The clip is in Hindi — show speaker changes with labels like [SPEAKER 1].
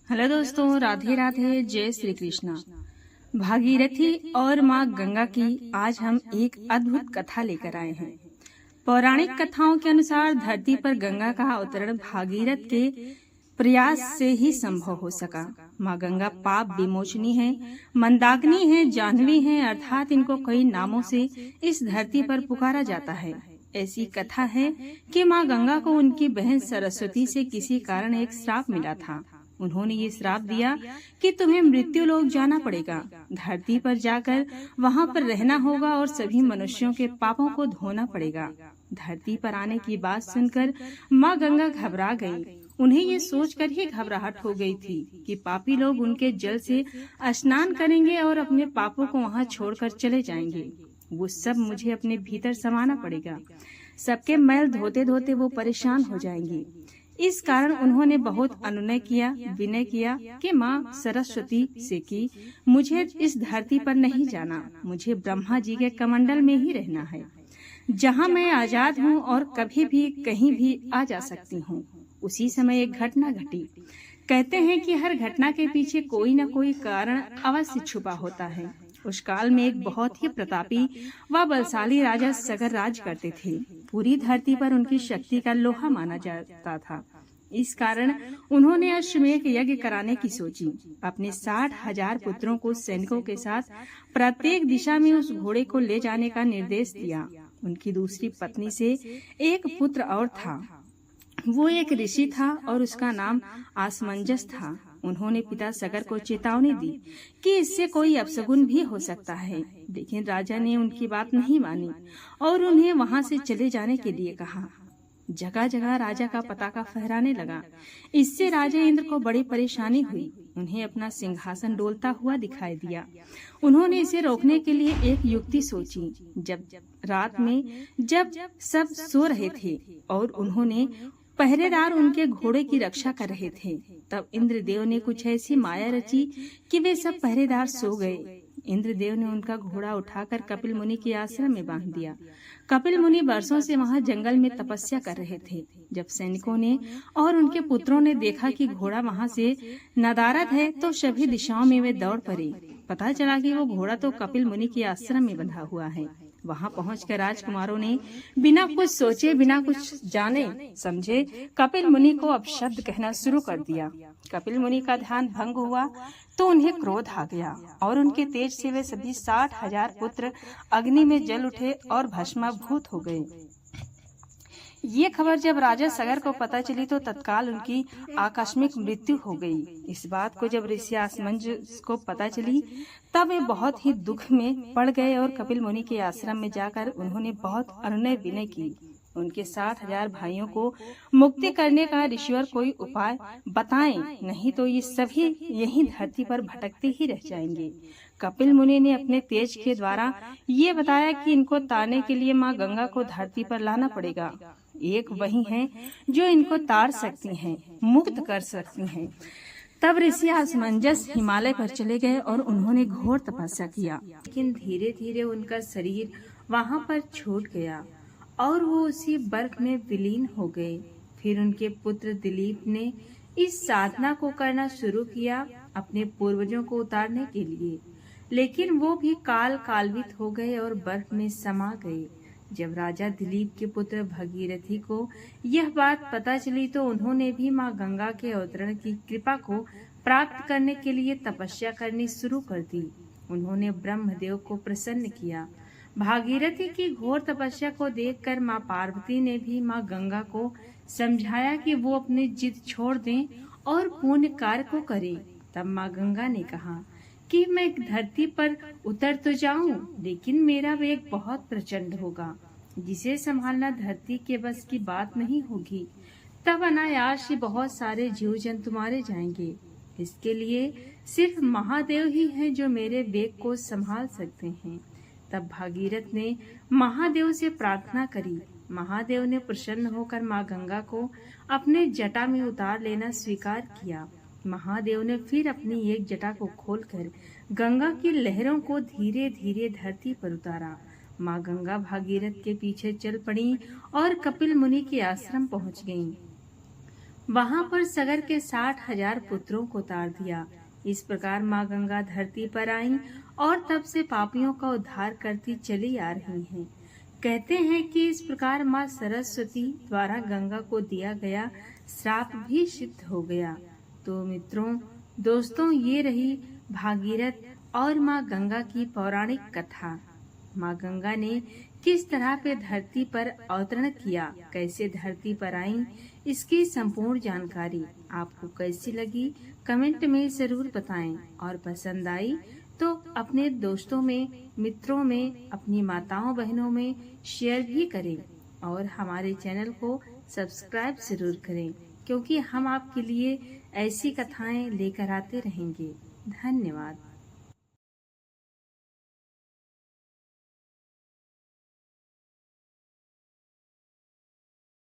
[SPEAKER 1] हेलो दोस्तों, राधे राधे, जय श्री कृष्णा। भागीरथी और माँ गंगा की आज हम एक अद्भुत कथा लेकर आए हैं। पौराणिक कथाओं के अनुसार धरती पर गंगा का अवतरण भागीरथ के प्रयास से ही संभव हो सका। माँ गंगा पाप विमोचनी है, मंदाकिनी है, जाह्नवी है, अर्थात इनको कई नामों से इस धरती पर पुकारा जाता है। ऐसी कथा है कि माँ गंगा को उनकी बहन सरस्वती से किसी कारण एक श्राप मिला था। उन्होंने ये श्राप दिया कि तुम्हें मृत्यु लोक जाना पड़ेगा, धरती पर जाकर वहाँ पर रहना होगा और सभी मनुष्यों के पापों को धोना पड़ेगा। धरती पर आने की बात सुनकर माँ गंगा घबरा गई। उन्हें ये सोचकर ही घबराहट हो गई थी कि पापी लोग उनके जल से स्नान करेंगे और अपने पापों को वहाँ छोड़कर चले जाएंगे। वो सब मुझे अपने भीतर समाना पड़ेगा। सबके मैल धोते धोते वो परेशान हो जाएंगी। इस कारण उन्होंने बहुत अनुनय किया, विनय किया कि माँ सरस्वती से कि मुझे इस धरती पर नहीं जाना, मुझे ब्रह्मा जी के कमंडल में ही रहना है, जहाँ मैं आजाद हूँ और कभी भी कहीं भी आ जा सकती हूँ। उसी समय एक घटना घटी। कहते हैं कि हर घटना के पीछे कोई न कोई कारण अवश्य छुपा होता है। उस काल में एक बहुत ही प्रतापी व बलशाली राजा सगर राज करते थे। पूरी धरती पर उनकी शक्ति का लोहा माना जाता था। इस कारण उन्होंने अश्वमेध यज्ञ कराने की सोची। अपने 60,000 पुत्रों को सैनिकों के साथ प्रत्येक दिशा में उस घोड़े को ले जाने का निर्देश दिया। उनकी दूसरी पत्नी से एक पुत्र और था। वो एक ऋषि था और उसका नाम आसमंजस था। उन्होंने पिता सगर को चेतावनी दी कि इससे कोई अपशगुन भी हो सकता है, लेकिन राजा ने उनकी बात नहीं मानी और उन्हें वहां से चले जाने के लिए कहा। जगह जगह राजा का पताका फहराने लगा। इससे राजा इंद्र को बड़ी परेशानी हुई। उन्हें अपना सिंहासन डोलता हुआ दिखाई दिया। उन्होंने इसे रोकने के लिए एक युक्ति सोची। जब रात में जब सब सो रहे थे और उन्होंने पहरेदार उनके घोड़े की रक्षा कर रहे थे, तब इंद्रदेव ने कुछ ऐसी माया रची कि वे सब पहरेदार सो गए। इंद्रदेव ने उनका घोड़ा उठाकर कपिल मुनि के आश्रम में बांध दिया। कपिल मुनि वर्षों से वहां जंगल में तपस्या कर रहे थे। जब सैनिकों ने और उनके पुत्रों ने देखा कि घोड़ा वहां से नदारद है, तो सभी दिशाओं में वे दौड़ पड़े। पता चला कि वो घोड़ा तो कपिल मुनि के आश्रम में बंधा हुआ है। वहां पहुंचकर राजकुमारों ने बिना कुछ सोचे, बिना कुछ जाने समझे कपिल मुनि को अपशब्द कहना शुरू कर दिया। कपिल मुनि का ध्यान भंग हुआ तो उन्हें क्रोध आ गया और उनके तेज से वे सभी 60,000 पुत्र अग्नि में जल उठे और भस्माभूत हो गए। ये खबर जब राजा सगर को पता चली तो तत्काल उनकी आकस्मिक मृत्यु हो गई। इस बात को जब ऋषि आसमंजस को पता चली तब वे बहुत ही दुख में पड़ गए और कपिल मुनि के आश्रम में जाकर उन्होंने बहुत अनुनय विनय की। उनके 60,000 भाइयों को मुक्ति करने का ईश्वर कोई उपाय बताएं, नहीं तो ये सभी यहीं धरती पर भटकते ही रह जाएंगे। कपिल मुनि ने अपने तेज के द्वारा ये बताया कि इनको तारने के लिए माँ गंगा को धरती पर लाना पड़ेगा। एक वही है जो इनको तार सकती हैं, मुक्त कर सकती हैं। तब ऋषि आसमंजस हिमालय पर चले गए और उन्होंने घोर तपस्या किया, लेकिन धीरे धीरे उनका शरीर वहां पर छूट गया और वो उसी बर्फ में विलीन हो गए। फिर उनके पुत्र दिलीप ने इस साधना को करना शुरू किया अपने पूर्वजों को उतारने के लिए, लेकिन वो भी कालवित हो गए और बर्फ में समा गए। जब राजा दिलीप के पुत्र भगीरथी को यह बात पता चली तो उन्होंने भी माँ गंगा के अवतरण की कृपा को प्राप्त करने के लिए तपस्या करनी शुरू कर दी। उन्होंने ब्रह्मदेव को प्रसन्न किया। भागीरथी की घोर तपस्या को देखकर माँ पार्वती ने भी माँ गंगा को समझाया कि वो अपनी जिद छोड़ दें और पुण्य कार्य को करें। तब माँ गंगा ने कहा कि मैं धरती पर उतर तो जाऊं, लेकिन मेरा वेग बहुत प्रचंड होगा, जिसे संभालना धरती के बस की बात नहीं होगी। तब अनायास ही बहुत सारे जीव जंतु मारे जाएंगे। इसके लिए सिर्फ महादेव ही हैं जो मेरे वेग को संभाल सकते हैं। तब भागीरथ ने महादेव से प्रार्थना करी। महादेव ने प्रसन्न होकर माँ गंगा को अपने जटा में उतार लेना स्वीकार किया। महादेव ने फिर अपनी एक जटा को खोलकर गंगा की लहरों को धीरे धीरे धरती पर उतारा। माँ गंगा भागीरथ के पीछे चल पड़ी और कपिल मुनि के आश्रम पहुंच गईं। वहां पर सगर के 60,000 पुत्रों को तार दिया। इस प्रकार माँ गंगा धरती पर आई और तब से पापियों का उद्धार करती चली आ रही हैं। कहते हैं कि इस प्रकार माँ सरस्वती द्वारा गंगा को दिया गया श्राप भी सिद्ध हो गया। तो मित्रों, दोस्तों, ये रही भागीरथ और माँ गंगा की पौराणिक कथा। माँ गंगा ने किस तरह पे धरती पर अवतरण किया, कैसे धरती पर आई, इसकी संपूर्ण जानकारी आपको कैसी लगी कमेंट में जरूर बताएं। और पसंद आई तो अपने दोस्तों में, मित्रों में, अपनी माताओं बहनों में शेयर भी करें और हमारे चैनल को सब्सक्राइब जरूर करें, क्योंकि हम आपके लिए ऐसी कथाएं लेकर आते रहेंगे। धन्यवाद।